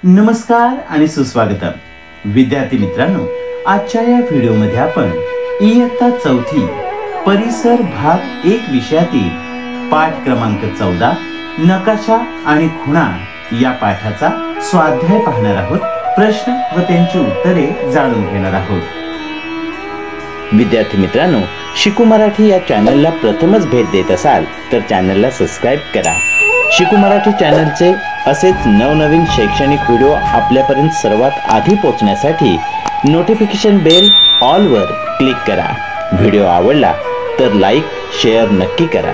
नमस्कार आणि सुस्वागतम विद्यार्थी मित्रांनो, आजच्या या व्हिडिओमध्ये आपण इयत्ता चौथी परिसर भाग 1 विषयातील पाठ क्रमांक 14 नकाशा आणि खुणा या पाठाचा स्वाध्याय पाहणार आहोत. प्रश्न व त्यांची उत्तरे जाणून घेणार आहोत. विद्यार्थी मित्रांनो, शिकू मराठी या चॅनलला प्रथमच भेट देत असाल तर चॅनलला सबस्क्राइब करा. शिकू मराठी चॅनलचे असेच नवनवीन शैक्षणिक व्हिडिओ आपल्यापर्यंत सर्वात आधी पोहोचण्यासाठी नोटिफिकेशन बेल ऑल वर क्लिक करा. व्हिडिओ आवडला तर लाईक शेअर नक्की करा.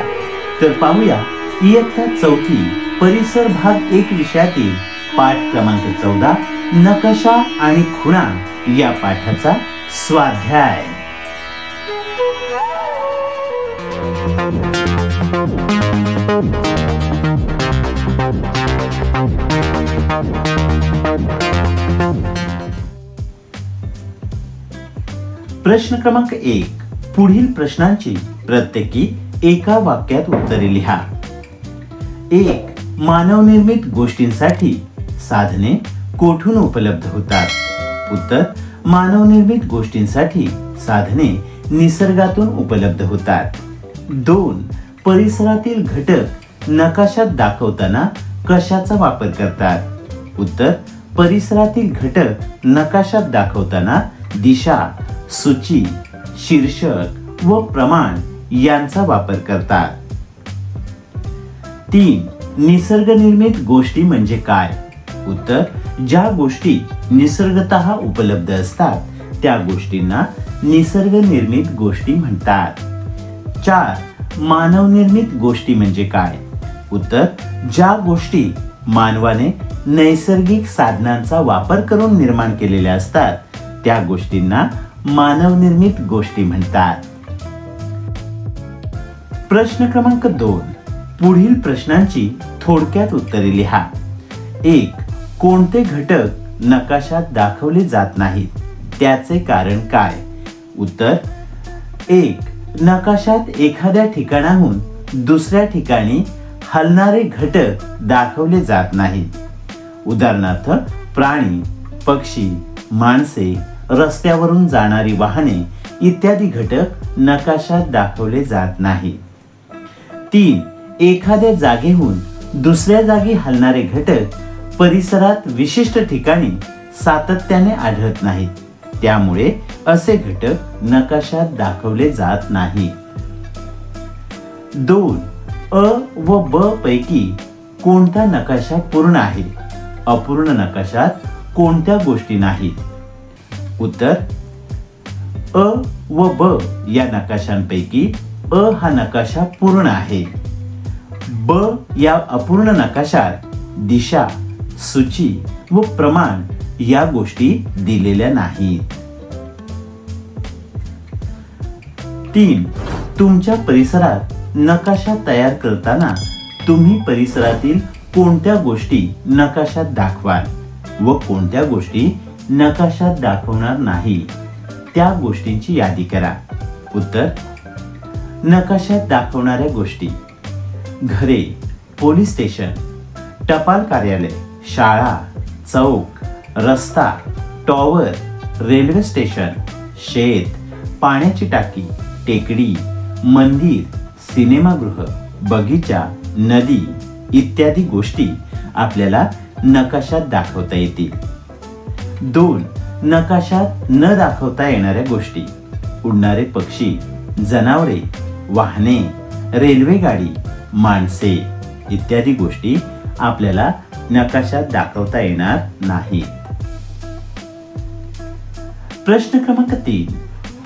तर पाहूया इयत्ता चौथी परिसर भाग 1 विषयातील पाठ क्रमांक 14 नकाशा आणि खुणा या पाठाचा स्वाध्याय. प्रश्न क्रमांक 1. पुढील प्रश्नांची प्रत्येकी एका वाक्यात उत्तरे लिहा. 1. मानवनिर्मित गोष्टींसाठी साधने कोठून उपलब्ध होतात? उत्तर: मानवनिर्मित गोष्टींसाठी साधने निसर्गातून उपलब्ध होतात. 2. परिसरातील घटक नकाशात दाखवताना कशाचा वापर करतात? उत्तर: परिसरातील घटक नकाशात दाखवताना दिशा, सूची, शीर्षक व प्रमाण यांचा वापर करतात. 3. निसर्गनिर्मित गोष्टी म्हणजे काय? उत्तर: ज्या गोष्टी निसर्गतः उपलब्ध असतात त्या गोष्टींना निसर्गनिर्मित गोष्टी म्हणतात. 4. मानवनिर्मित गोष्टी म्हणजे काय? उत्तर: ज्या गोष्टी मानवाने नैसर्गिक साधनांचा वापर करून निर्माण केलेल्या असतात त्या गोष्टींना मानवनिर्मित गोष्टी म्हणतात. प्रश्न क्रमांक 2. पुढील प्रश्नांची थोडक्यात उत्तरे लिहा. 1. कोणते घटक नकाशात दाखवले जात नाहीत? त्याचे कारण काय? उत्तर: 1. नकाशात एखाद्या ठिकाणाहून दुसऱ्या ठिकाणी हलणारे घटक दाखवले जात नाहीत. उदाहरणार्थ प्राणी, पक्षी, माणसे, रस्त्यावरून जाणारी वाहने इत्यादी घटक नकाशात दाखवले जात नाहीत. 3. एखाद्या जागेहून दुसऱ्या जागी हलणारे घटक परिसरात विशिष्ट ठिकाणी सातत्याने आढळत नाहीत. त्यामुळे असे घटक नकाशात दाखवले जात नाहीत. 2. अ व ब पैकी कोणता नकाशा पूर्ण आहे? अपूर्ण नकाशात कोणत्या गोष्टी नाहीत? उत्तर: अ व ब या नकाशांपैकी अ हा नकाशा पूर्ण आहे. ब या अपूर्ण नकाशात दिशा, सूची व प्रमाण या गोष्टी दिलेल्या नाहीत. 3. तुमच्या परिसरात नकाशा तयार करताना तुम्ही परिसरातील कोणत्या गोष्टी नकाशात दाखवाल व कोणत्या गोष्टी नकाशात दाखवणार नाही त्या गोष्टींची यादी करा. उत्तर: नकाशात दाखवणाऱ्या गोष्टी: घरे, पोलीस स्टेशन, टपाल कार्यालय, शाळा, चौक, रस्ता, टॉवर, रेल्वे स्टेशन, शेत, पाण्याची टाकी, टेकडी, मंदिर, सिनेमागृह, बगीचा, नदी इत्यादी गोष्टी आपल्याला नकाशात दाखवता येतील. 2. नकाशात न दाखवता येणाऱ्या गोष्टी: उडणारे पक्षी, जनावरे, वाहने, रेल्वेगाडी, माणसे इत्यादी गोष्टी आपल्याला नकाशात दाखवता येणार नाहीत. प्रश्न क्रमांक 3.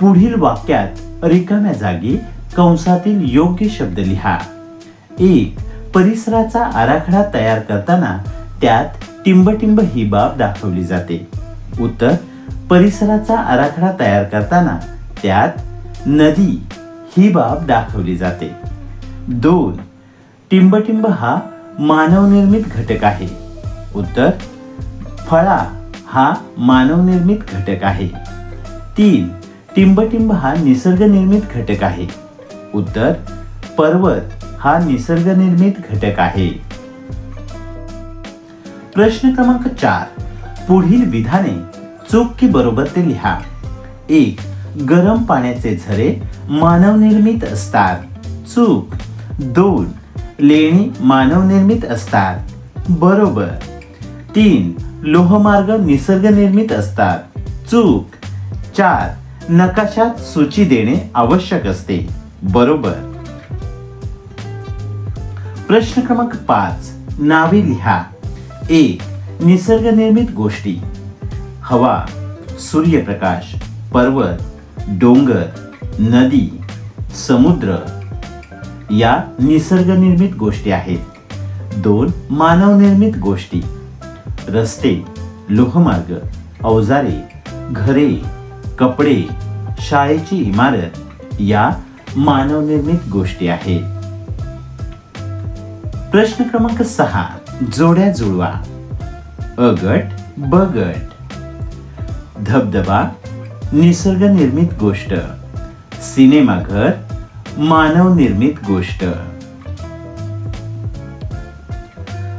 पुढील वाक्यात रिकाम्या जागी कंसातील योग्य शब्द लिहा. 1. परिसराचा आराखडा तयार करताना त्यात टिंबटिंब ही बाब दाखवली जाते. उत्तर: परिसराचा आराखडा तयार करताना त्यात नदी ही बाब दाखवली जाते. 2. टिंबटिंब हा मानवनिर्मित घटक आहे. उत्तर: फळा हा मानवनिर्मित घटक आहे. 3. टिंबटिंब हा निसर्गनिर्मित घटक आहे. उत्तर: पर्वत हा निसर्गनिर्मित घटक आहे. प्रश्न क्रमांक 4, पुढील विधाने चूक की बरोबर ते लिहा. 1. गरम पाण्याचे झरे मानवनिर्मित असतात. चूक. 2. लेणी मानवनिर्मित असतात. बरोबर. 3. लोहमार्ग निसर्गनिर्मित असतात. चूक. 4. नकाशात सूची देणे आवश्यक असते. बरोबर. प्रश्न क्रमांक 5, नावे लिहा. 1. निसर्गनिर्मित गोष्टी. हवा, सूर्यप्रकाश, पर्वत, डोंगर, नदी, समुद्र या निसर्गनिर्मित गोष्टी आहेत. 2. मानवनिर्मित गोष्टी. रस्ते, लोहमार्ग, अवजारे, घरे, कपडे, शाळेची इमारत या मानवनिर्मित गोष्टी आहेत. प्रश्न क्रमांक 6, जोड्या जुळवा. अ गट ब गट. धबधबा निसर्गनिर्मित गोष्ट. सिनेमाघर मानवनिर्मित गोष्ट.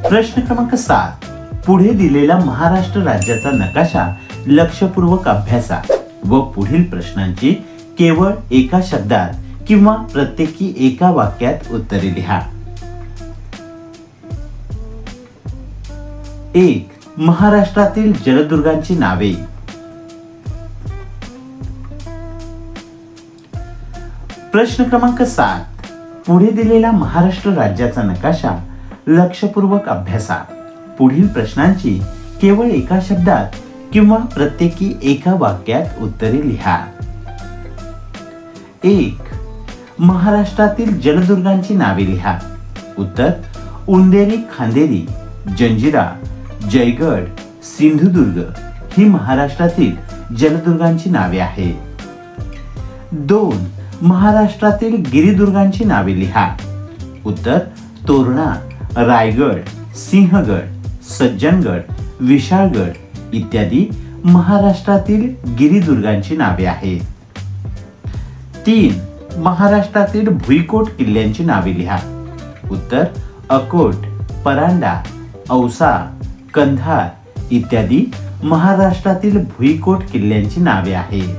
प्रश्न क्रमांक 7, पुढे दिलेला महाराष्ट्र राज्याचा नकाशा लक्षपूर्वक अभ्यासा व पुढील प्रश्नांची केवळ एका शब्दात किंवा प्रत्येकी एका वाक्यात उत्तरे लिहा. 1. महाराष्ट्रातील जलदुर्गांची नावे. प्रश्न क्रमांक 7, पुढे दिलेला महाराष्ट्र राज्याचा नकाशा लक्षपूर्वक अभ्यासा. पुढील प्रश्नांची केवळ एका शब्दात किंवा प्रत्येकी एका वाक्यात उत्तरे लिहा. 1. महाराष्ट्रातील जलदुर्गांची नावे लिहा. उत्तर: उंदेरी, खांदेरी, जंजिरा, जयगड, सिंधुदुर्ग ही महाराष्ट्रातील जलदुर्गांची नावे आहेत. 2. महाराष्ट्रातील गिरिदुर्गांची नावे लिहा. उत्तर: तोरणा, रायगड, सिंहगड, सज्जनगड, विशाळगड इत्यादी महाराष्ट्रातील गिरिदुर्गांची नावे आहेत. 3. महाराष्ट्रातील भुईकोट किल्ल्यांची नावे लिहा. उत्तर: अकोट, परांडा, औसा, कंधार इत्यादी महाराष्ट्रातील भुईकोट किल्ल्यांची नावे आहेत.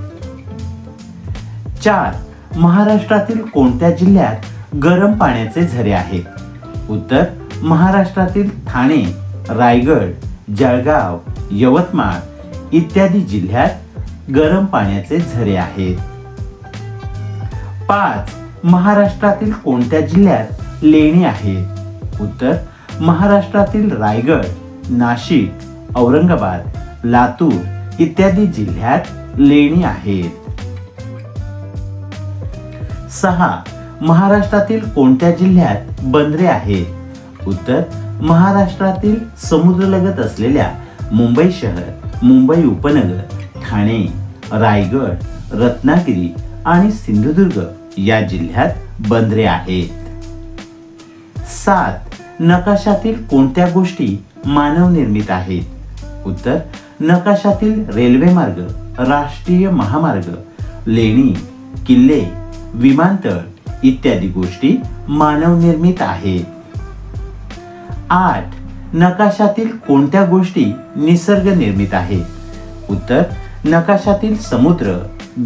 4. महाराष्ट्रातील कोणत्या जिल्ह्यात गरम पाण्याचे झरे आहेत. उत्तर: महाराष्ट्रातील ठाणे, रायगड, जळगाव, यवतमाळ इत्यादी जिल्ह्यात गरम पाण्याचे झरे आहेत. 5. महाराष्ट्रातील कोणत्या जिल्ह्यात लेणी आहेत. उत्तर: महाराष्ट्रातील रायगड, नाशिक, औरंगाबाद, लातूर इत्यादी जिल्ह्यात लेणी आहेत. 6. महाराष्ट्रातील कोणत्या जिल्ह्यात बंदरे आहेत. उत्तर: महाराष्ट्रातील समुद्रलगत असलेल्या मुंबई शहर, मुंबई उपनगर, ठाणे, रायगड, रत्नागिरी आणि सिंधुदुर्ग या जिल्ह्यात बंदरे आहेत. 7. नकाशातील कोणत्या गोष्टी मानवनिर्मित आहेत. उत्तर: नकाशातील रेल्वे मार्ग, राष्ट्रीय महामार्ग, लेणी, किल्ले, विमानतळ इत्यादी गोष्टी मानवनिर्मित आहेत. 8. नकाशातील कोणत्या गोष्टी निसर्गनिर्मित आहेत. उत्तर: नकाशातील समुद्र,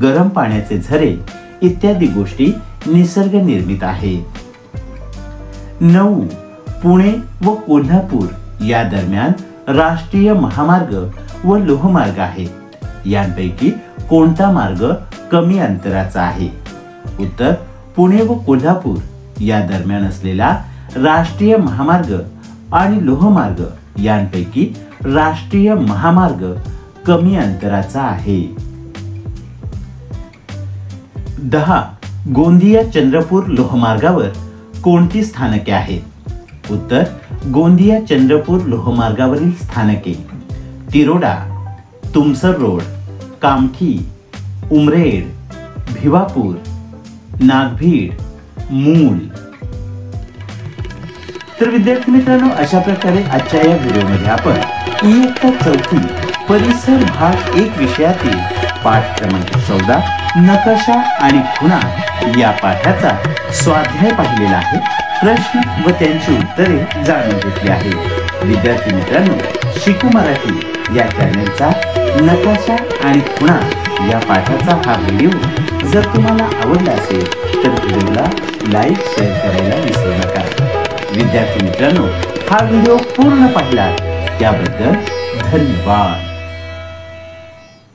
गरम पाण्याचे झरे इत्यादी गोष्टी निसर्गनिर्मित आहेत. 9. पुणे व कोल्हापूर या दरम्यान राष्ट्रीय महामार्ग व लोहमार्ग आहेत. यांपैकी कोणता मार्ग कमी अंतराचा आहे. उत्तर: पुणे व कोल्हापूर या दरम्यान असलेला राष्ट्रीय महामार्ग आणि लोहमार्ग यांपैकी राष्ट्रीय महामार्ग कमी अंतराचा आहे. 10. गोंदिया चंद्रपूर लोहमार्गावर कोणती स्थानके आहेत. उत्तर: गोंदिया चंद्रपूर लोहमार्गावरील स्थानके तिरोडा, तुमसर रोड, कामठी, उमरेड, भिवापूर, नागभीड, मूल. तर विद्यार्थी मित्रांनो, अशा प्रकारे आजच्या या व्हिडिओमध्ये आपण इयत्ता 4थी परिसर भाग 1 विषयातील पाठ क्रमांक 14 नकाशा आणि खुणा या पाठाचा स्वाध्याय पाहिलेला आहे. प्रश्न व त्यांची उत्तरे जाणून घेतली आहेत. विद्यार्थी मित्रांनो, शिकू मराठी या चॅनलचा नकाशा आणि खुणा या पाठाचा हा व्हिडिओ जर तुम्हाला आवडला असेल तर व्हिडिओला लाईक शेअर करायला विसरू नका. विद्यार्थी मित्रांनो, हा व्हिडिओ पूर्ण पाहिला त्याबद्दल धन्यवाद.